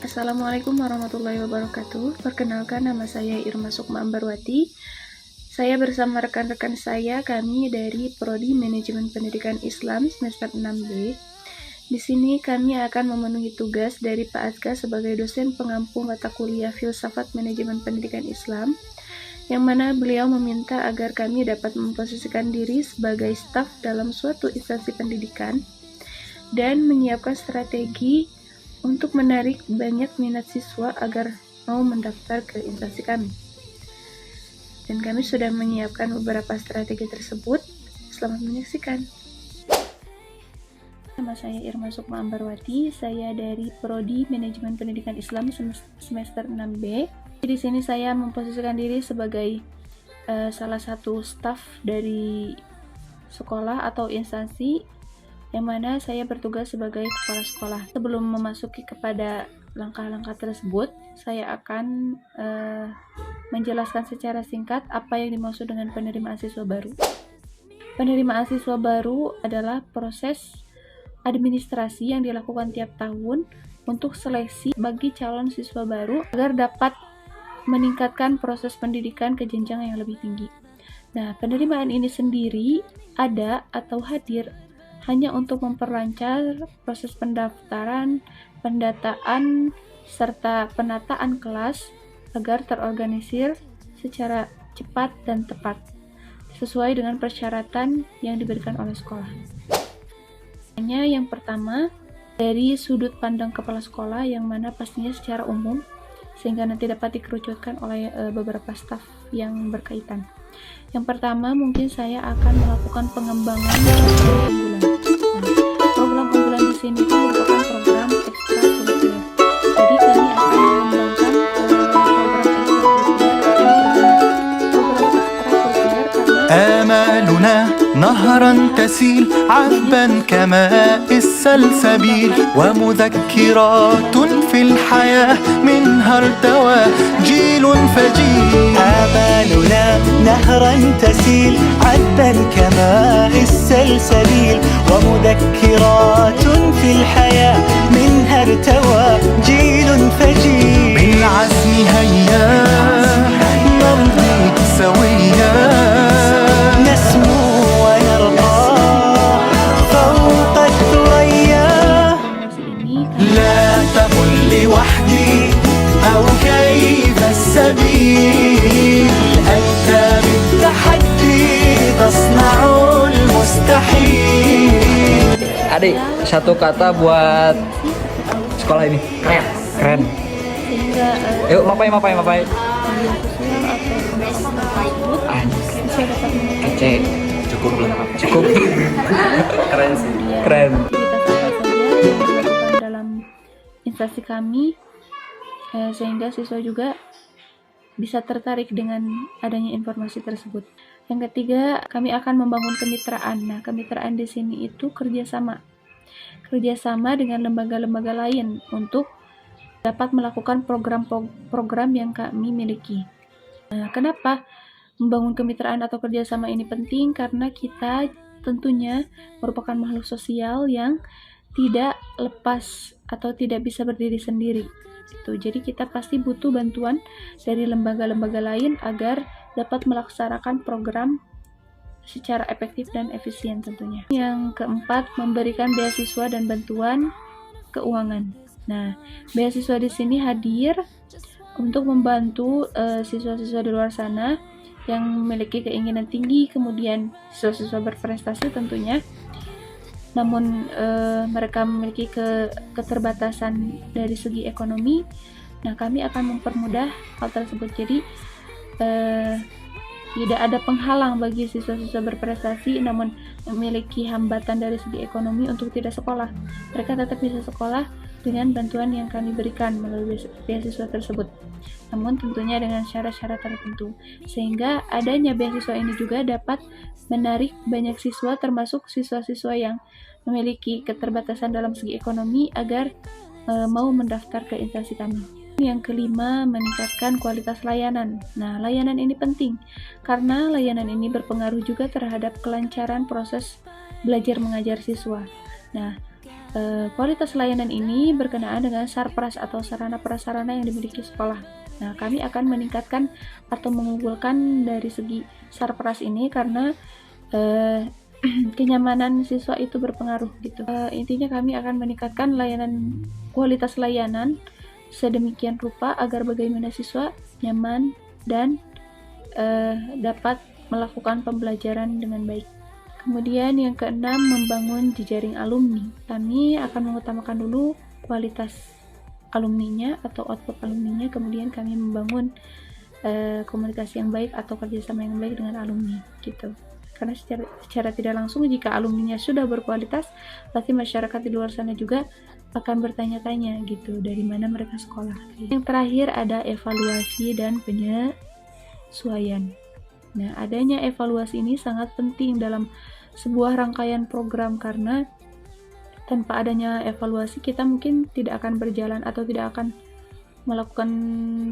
Assalamualaikum warahmatullahi wabarakatuh. Perkenalkan, nama saya Irma Sukma Ambarwati. Saya bersama rekan-rekan saya, kami dari Prodi Manajemen Pendidikan Islam semester 6B. Di sini kami akan memenuhi tugas dari Pak Azka sebagai dosen pengampu mata kuliah Filsafat Manajemen Pendidikan Islam, yang mana beliau meminta agar kami dapat memposisikan diri sebagai staf dalam suatu instansi pendidikan dan menyiapkan strategi untuk menarik banyak minat siswa agar mau mendaftar ke instansi kami. Dan kami sudah menyiapkan beberapa strategi tersebut. Selamat menyaksikan. Nama saya Irma Sukma Ambarwati, saya dari Prodi Manajemen Pendidikan Islam semester 6B. Di sini saya memposisikan diri sebagai salah satu staf dari sekolah atau instansi yang mana saya bertugas sebagai kepala sekolah. Sebelum memasuki kepada langkah-langkah tersebut, saya akan menjelaskan secara singkat apa yang dimaksud dengan penerimaan siswa baru. Penerimaan siswa baru adalah proses administrasi yang dilakukan tiap tahun untuk seleksi bagi calon siswa baru agar dapat meningkatkan proses pendidikan ke jenjang yang lebih tinggi. Nah, penerimaan ini sendiri ada atau hadir hanya untuk memperlancar proses pendaftaran, pendataan, serta penataan kelas agar terorganisir secara cepat dan tepat, sesuai dengan persyaratan yang diberikan oleh sekolah. Yang pertama, dari sudut pandang kepala sekolah yang mana pastinya secara umum, sehingga nanti dapat dikerucutkan oleh beberapa staf yang berkaitan. Yang pertama, mungkin saya akan melakukan pengembangan program unggulan. Program unggulan di sini itu merupakan program ekstrakurikuler. Jadi kami akan mengembangkan program ekstrakurikuler آمالنا نهرا تسيل عذبا كماء السلسبيل ومذكرات في الحياة منها ارتوى جيل فجيل. آمالنا نهرا تسيل عذبا كماء السلسبيل ومذكرات في الحياة منها ارتوى جيل فجيل. بالعزم هيا نمضي سويا نسمو ونرقى فوق الثريا. لا تقل لوحدي أو كيف السبيل أنت بالتحدي تصنع المستحيل. Adik, satu kata buat sekolah ini. Keren. sehingga Yuk, mapai. media sosial atau tersebut bisa dapat Kece. Cukup. Keren sih. Keren. aktivitas apa saja yang dilakukan dalam instansi kami, sehingga siswa juga bisa tertarik dengan adanya informasi tersebut. Yang ketiga, kami akan membangun kemitraan. Nah, kemitraan di sini itu kerjasama dengan lembaga-lembaga lain untuk dapat melakukan program-program yang kami miliki. Nah, kenapa membangun kemitraan atau kerjasama ini penting? Karena kita tentunya merupakan makhluk sosial yang tidak lepas atau tidak bisa berdiri sendiri. Jadi kita pasti butuh bantuan dari lembaga-lembaga lain agar dapat melaksanakan program secara efektif dan efisien tentunya. Yang keempat, memberikan beasiswa dan bantuan keuangan. Nah, beasiswa di sini hadir untuk membantu siswa-siswa di luar sana yang memiliki keinginan tinggi, kemudian siswa-siswa berprestasi tentunya, namun mereka memiliki keterbatasan dari segi ekonomi. Nah, kami akan mempermudah hal tersebut. Jadi tidak ada penghalang bagi siswa-siswa berprestasi namun memiliki hambatan dari segi ekonomi untuk tidak sekolah. Mereka tetap bisa sekolah dengan bantuan yang kami berikan melalui beasiswa tersebut, namun tentunya dengan syarat-syarat tertentu, sehingga adanya beasiswa ini juga dapat menarik banyak siswa, termasuk siswa-siswa yang memiliki keterbatasan dalam segi ekonomi agar mau mendaftar ke instansi kami. Yang kelima, meningkatkan kualitas layanan. Nah, layanan ini penting karena layanan ini berpengaruh juga terhadap kelancaran proses belajar mengajar siswa. Nah, Kualitas layanan ini berkenaan dengan sarpras atau sarana prasarana yang dimiliki sekolah. Nah, kami akan meningkatkan atau mengunggulkan dari segi sarpras ini karena kenyamanan siswa itu berpengaruh gitu. Intinya kami akan meningkatkan kualitas layanan sedemikian rupa agar bagaimana siswa nyaman dan dapat melakukan pembelajaran dengan baik. Kemudian yang keenam, membangun jejaring alumni. Kami akan mengutamakan dulu kualitas alumninya atau output alumninya, kemudian kami membangun komunikasi yang baik atau kerjasama yang baik dengan alumni gitu. Karena secara tidak langsung jika alumninya sudah berkualitas, pasti masyarakat di luar sana juga akan bertanya-tanya gitu dari mana mereka sekolah. Yang terakhir ada evaluasi dan penyesuaian. Nah, adanya evaluasi ini sangat penting dalam sebuah rangkaian program karena tanpa adanya evaluasi kita mungkin tidak akan berjalan atau tidak akan melakukan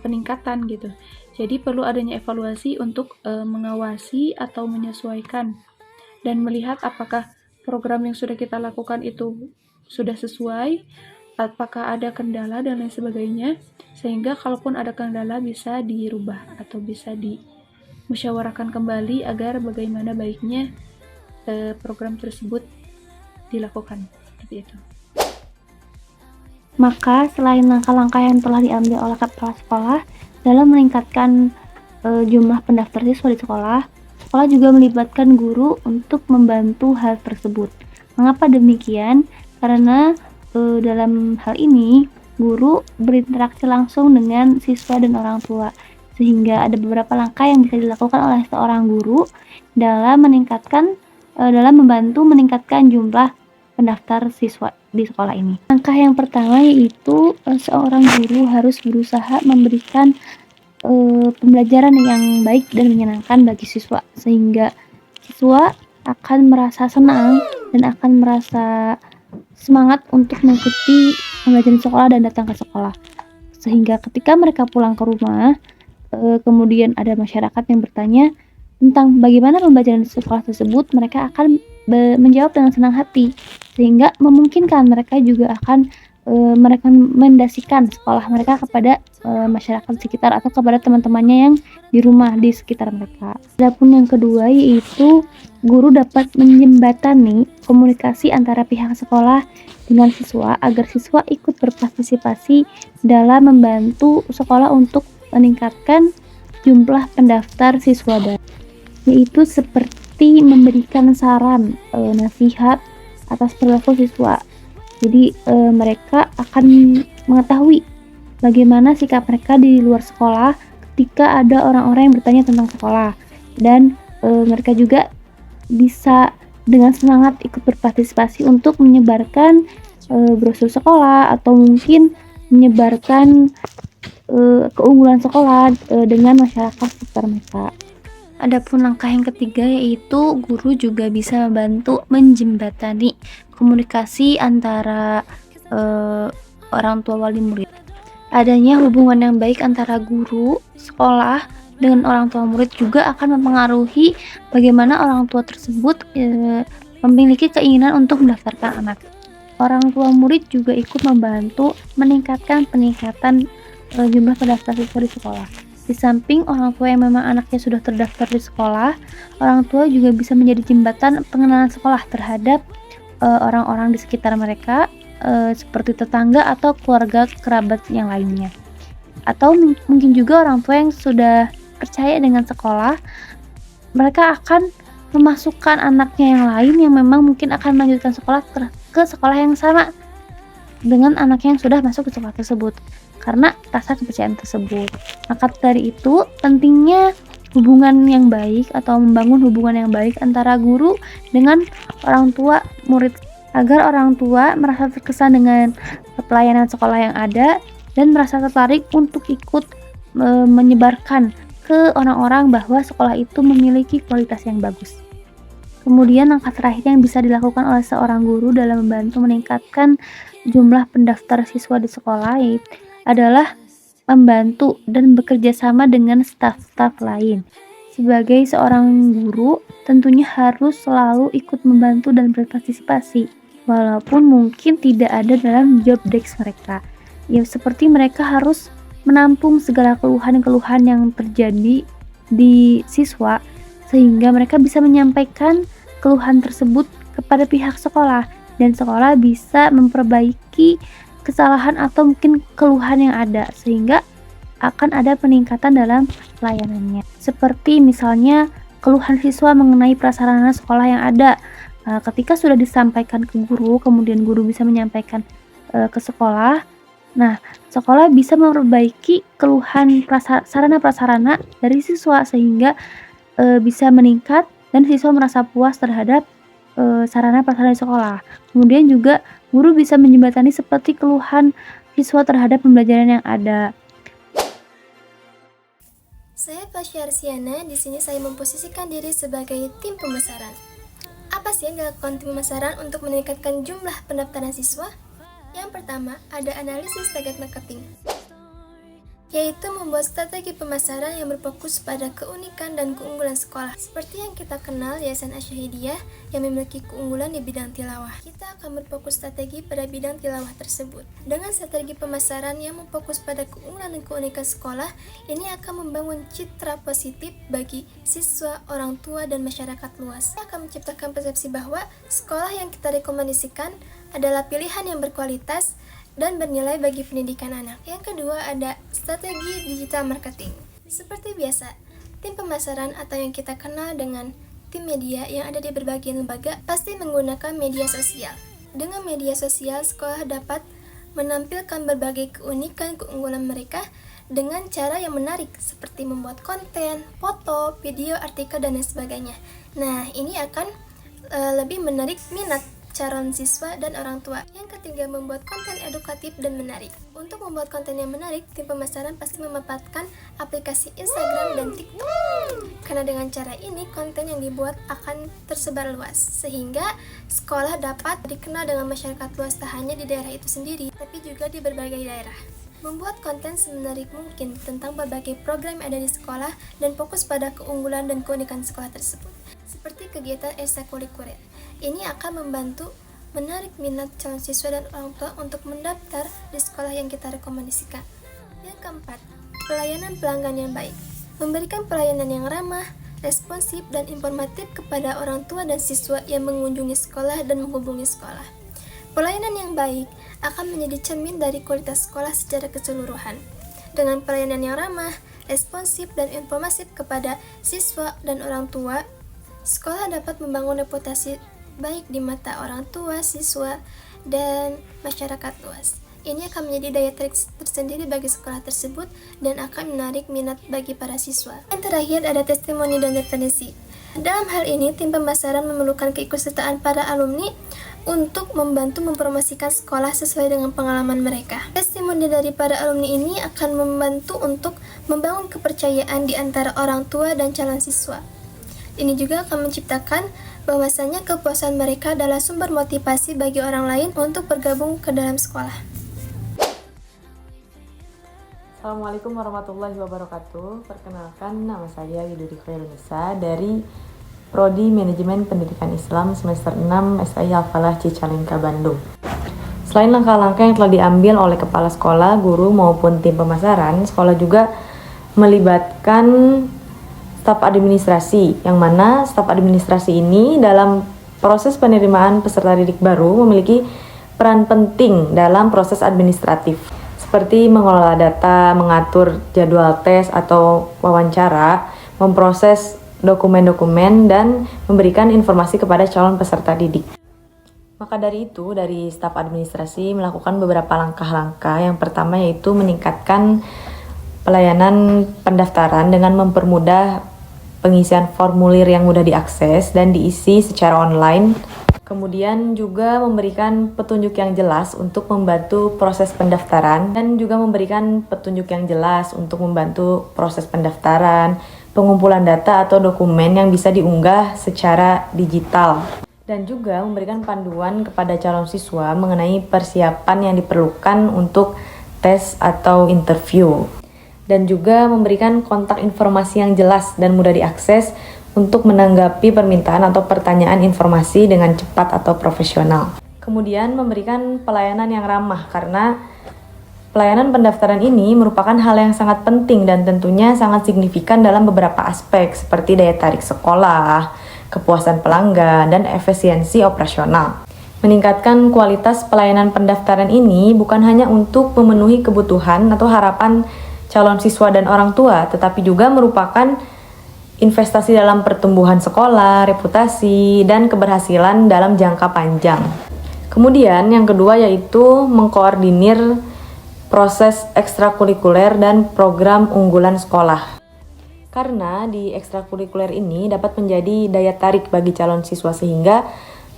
peningkatan gitu. Jadi perlu adanya evaluasi untuk mengawasi atau menyesuaikan dan melihat apakah program yang sudah kita lakukan itu sudah sesuai, apakah ada kendala dan lain sebagainya, sehingga kalaupun ada kendala bisa dirubah atau bisa dimusyawarahkan kembali agar bagaimana baiknya program tersebut dilakukan seperti itu. Maka selain langkah-langkah yang telah diambil oleh kepala sekolah dalam meningkatkan jumlah pendaftar siswa di sekolah, sekolah juga melibatkan guru untuk membantu hal tersebut. Mengapa demikian? Karena dalam hal ini guru berinteraksi langsung dengan siswa dan orang tua, sehingga ada beberapa langkah yang bisa dilakukan oleh seorang guru dalam membantu meningkatkan jumlah pendaftar siswa di sekolah ini. Langkah yang pertama yaitu seorang guru harus berusaha memberikan pembelajaran yang baik dan menyenangkan bagi siswa, sehingga siswa akan merasa senang dan akan merasa semangat untuk mengikuti pembelajaran sekolah dan datang ke sekolah. Sehingga ketika mereka pulang ke rumah, kemudian ada masyarakat yang bertanya tentang bagaimana pembelajaran sekolah tersebut, mereka akan menjawab dengan senang hati, sehingga memungkinkan mereka juga akan merekomendasikan sekolah mereka kepada masyarakat sekitar atau kepada teman-temannya yang di rumah di sekitar mereka. Adapun yang kedua yaitu guru dapat menjembatani komunikasi antara pihak sekolah dengan siswa agar siswa ikut berpartisipasi dalam membantu sekolah untuk meningkatkan jumlah pendaftar siswa baru, yaitu seperti memberikan saran, nasihat atas perilaku siswa. Jadi mereka akan mengetahui bagaimana sikap mereka di luar sekolah ketika ada orang-orang yang bertanya tentang sekolah, dan mereka juga bisa dengan semangat ikut berpartisipasi untuk menyebarkan brosur sekolah atau mungkin menyebarkan keunggulan sekolah dengan masyarakat sekitar mereka. Adapun langkah yang ketiga yaitu guru juga bisa membantu menjembatani komunikasi antara orang tua wali murid. Adanya hubungan yang baik antara guru, sekolah, dengan orang tua murid juga akan mempengaruhi bagaimana orang tua tersebut memiliki keinginan untuk mendaftarkan anak. Orang tua murid juga ikut membantu meningkatkan jumlah pendaftar siswa di sekolah. Di samping orang tua yang memang anaknya sudah terdaftar di sekolah, orang tua juga bisa menjadi jembatan pengenalan sekolah terhadap orang-orang di sekitar mereka, seperti tetangga atau keluarga kerabat yang lainnya. Atau mungkin juga orang tua yang sudah percaya dengan sekolah, mereka akan memasukkan anaknya yang lain yang memang mungkin akan melanjutkan sekolah ke sekolah yang sama dengan anaknya yang sudah masuk ke sekolah tersebut, karena rasa kepercayaan tersebut. Maka dari itu pentingnya hubungan yang baik atau membangun hubungan yang baik antara guru dengan orang tua murid, agar orang tua merasa terkesan dengan pelayanan sekolah yang ada dan merasa tertarik untuk ikut menyebarkan ke orang-orang bahwa sekolah itu memiliki kualitas yang bagus. Kemudian langkah terakhir yang bisa dilakukan oleh seorang guru dalam membantu meningkatkan jumlah pendaftar siswa di sekolah adalah membantu dan bekerja sama dengan staf-staf lain. Sebagai seorang guru, tentunya harus selalu ikut membantu dan berpartisipasi walaupun mungkin tidak ada dalam job desk mereka. Ya, seperti mereka harus menampung segala keluhan-keluhan yang terjadi di siswa, sehingga mereka bisa menyampaikan keluhan tersebut kepada pihak sekolah, dan sekolah bisa memperbaiki kesalahan atau mungkin keluhan yang ada, sehingga akan ada peningkatan dalam pelayanannya. Seperti misalnya keluhan siswa mengenai prasarana sekolah yang ada. Ketika sudah disampaikan ke guru, kemudian guru bisa menyampaikan ke sekolah. Nah, sekolah bisa memperbaiki keluhan sarana prasarana dari siswa, sehingga bisa meningkat dan siswa merasa puas terhadap sarana prasarana di sekolah. Kemudian juga guru bisa menjembatani seperti keluhan siswa terhadap pembelajaran yang ada. Saya Fasya Arsiana. Di sini saya memposisikan diri sebagai tim pemasaran. Apa sih yang dilakukan tim pemasaran untuk meningkatkan jumlah pendaftaran siswa? Yang pertama, ada analisis target marketing, yaitu membuat strategi pemasaran yang berfokus pada keunikan dan keunggulan sekolah. Seperti yang kita kenal, Yayasan Asyahidiyah yang memiliki keunggulan di bidang tilawah. Kita akan berfokus strategi pada bidang tilawah tersebut. Dengan strategi pemasaran yang memfokus pada keunggulan dan keunikan sekolah, ini akan membangun citra positif bagi siswa, orang tua, dan masyarakat luas. Ini akan menciptakan persepsi bahwa sekolah yang kita rekomendasikan adalah pilihan yang berkualitas dan bernilai bagi pendidikan anak. Yang kedua, ada strategi digital marketing. Seperti biasa, tim pemasaran atau yang kita kenal dengan tim media yang ada di berbagai lembaga pasti menggunakan media sosial. Dengan media sosial, sekolah dapat menampilkan berbagai keunikan keunggulan mereka dengan cara yang menarik, seperti membuat konten, foto, video, artikel, dan lain sebagainya. Nah, ini akan lebih menarik minat calon siswa dan orang tua. Yang ketiga, membuat konten edukatif dan menarik. Untuk membuat konten yang menarik, tim pemasaran pasti memanfaatkan aplikasi Instagram dan TikTok. Karena dengan cara ini, konten yang dibuat akan tersebar luas, sehingga sekolah dapat dikenal dengan masyarakat luas tak hanya di daerah itu sendiri, tapi juga di berbagai daerah. Membuat konten semenarik mungkin tentang berbagai program yang ada di sekolah dan fokus pada keunggulan dan keunikan sekolah tersebut, seperti kegiatan ekstrakurikuler. Ini akan membantu menarik minat calon siswa dan orang tua untuk mendaftar di sekolah yang kita rekomendasikan. Yang keempat, pelayanan pelanggan yang baik. Memberikan pelayanan yang ramah, responsif, dan informatif kepada orang tua dan siswa yang mengunjungi sekolah dan menghubungi sekolah. Pelayanan yang baik akan menjadi cermin dari kualitas sekolah secara keseluruhan. Dengan pelayanan yang ramah, responsif, dan informatif kepada siswa dan orang tua, sekolah dapat membangun reputasi baik di mata orang tua, siswa, dan masyarakat luas. Ini akan menjadi daya tarik tersendiri bagi sekolah tersebut dan akan menarik minat bagi para siswa. Yang terakhir, ada testimoni dan referensi. Dalam hal ini, tim pemasaran memerlukan keikutsertaan para alumni untuk membantu mempromosikan sekolah sesuai dengan pengalaman mereka. Testimoni dari para alumni ini akan membantu untuk membangun kepercayaan di antara orang tua dan calon siswa. Ini juga akan menciptakan bahwasanya kepuasan mereka adalah sumber motivasi bagi orang lain untuk bergabung ke dalam sekolah. Assalamualaikum warahmatullahi wabarakatuh. Perkenalkan, nama saya Widuri Khairunisa dari Prodi Manajemen Pendidikan Islam semester 6 SI Al-Falah Cicalengka, Bandung. Selain langkah-langkah yang telah diambil oleh kepala sekolah, guru maupun tim pemasaran, sekolah juga melibatkan staf administrasi, yang mana staf administrasi ini dalam proses penerimaan peserta didik baru memiliki peran penting dalam proses administratif, seperti mengelola data, mengatur jadwal tes atau wawancara, memproses dokumen-dokumen, dan memberikan informasi kepada calon peserta didik. Maka dari itu, dari staf administrasi melakukan beberapa langkah-langkah. Yang pertama yaitu meningkatkan pelayanan pendaftaran dengan mempermudah pengisian formulir yang mudah diakses dan diisi secara online. Kemudian juga memberikan petunjuk yang jelas untuk membantu proses pendaftaran dan juga memberikan petunjuk yang jelas untuk membantu proses pendaftaran, pengumpulan data atau dokumen yang bisa diunggah secara digital. Dan juga memberikan panduan kepada calon siswa mengenai persiapan yang diperlukan untuk tes atau interview. Dan juga memberikan kontak informasi yang jelas dan mudah diakses untuk menanggapi permintaan atau pertanyaan informasi dengan cepat atau profesional. Kemudian memberikan pelayanan yang ramah, karena pelayanan pendaftaran ini merupakan hal yang sangat penting dan tentunya sangat signifikan dalam beberapa aspek seperti daya tarik sekolah, kepuasan pelanggan, dan efisiensi operasional. Meningkatkan kualitas pelayanan pendaftaran ini bukan hanya untuk memenuhi kebutuhan atau harapan calon siswa dan orang tua, tetapi juga merupakan investasi dalam pertumbuhan sekolah, reputasi, dan keberhasilan dalam jangka panjang. Kemudian yang kedua yaitu mengkoordinir proses ekstrakurikuler dan program unggulan sekolah. Karena di ekstrakurikuler ini dapat menjadi daya tarik bagi calon siswa sehingga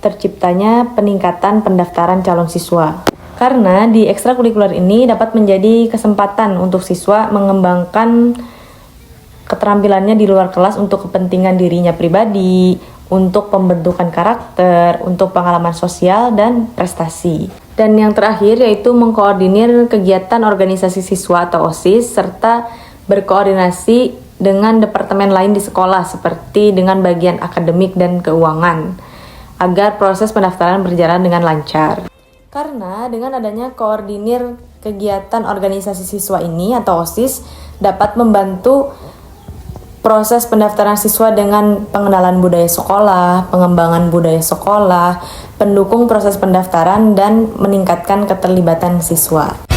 terciptanya peningkatan pendaftaran calon siswa. Karena di ekstrakurikuler ini dapat menjadi kesempatan untuk siswa mengembangkan keterampilannya di luar kelas untuk kepentingan dirinya pribadi, untuk pembentukan karakter, untuk pengalaman sosial dan prestasi. Dan yang terakhir yaitu mengkoordinir kegiatan organisasi siswa atau OSIS serta berkoordinasi dengan departemen lain di sekolah seperti dengan bagian akademik dan keuangan agar proses pendaftaran berjalan dengan lancar. Karena dengan adanya koordinir kegiatan organisasi siswa ini atau OSIS dapat membantu proses pendaftaran siswa dengan pengenalan budaya sekolah, pengembangan budaya sekolah, pendukung proses pendaftaran, dan meningkatkan keterlibatan siswa.